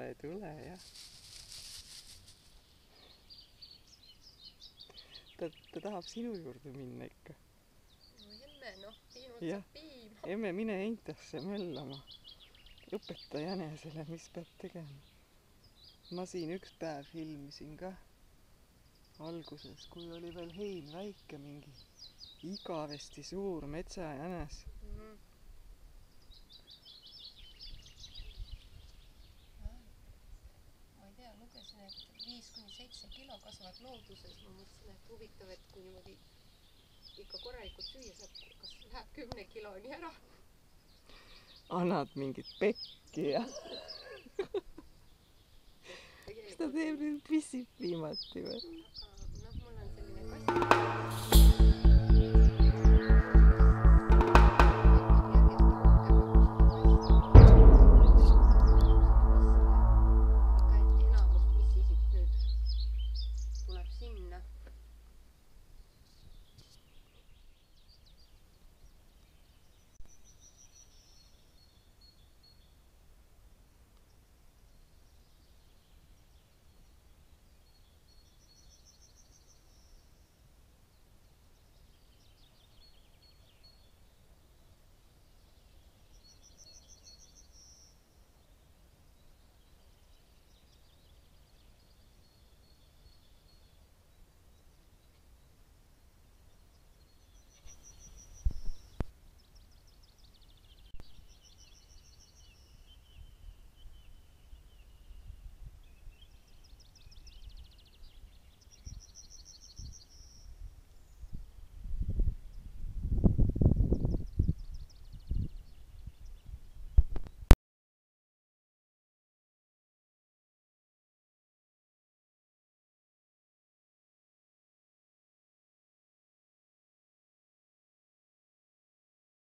peale ei tule ja ta tahab sinu juurde minna ikka. No emme, noh, piimalt Jah. saab piima. Emme, mine Eintasse möllama. Õpeta jänesele, mis peab tegema. Ma siin üks päev filmisin ka alguses, kui oli veel hein väike, mingi igavesti suur metsajänes. Ma ei tea, lugesin, et 5–7 kilo kasvavad looduses. Ma mõtlesin, et huvitav, et kui niimoodi ikka korralikult süüa saab, kas läheb 10 kiloni ära? Annad mingit pekki ja kas ta teeb nüüd pissib viimati või? Noh, mul on selline kass.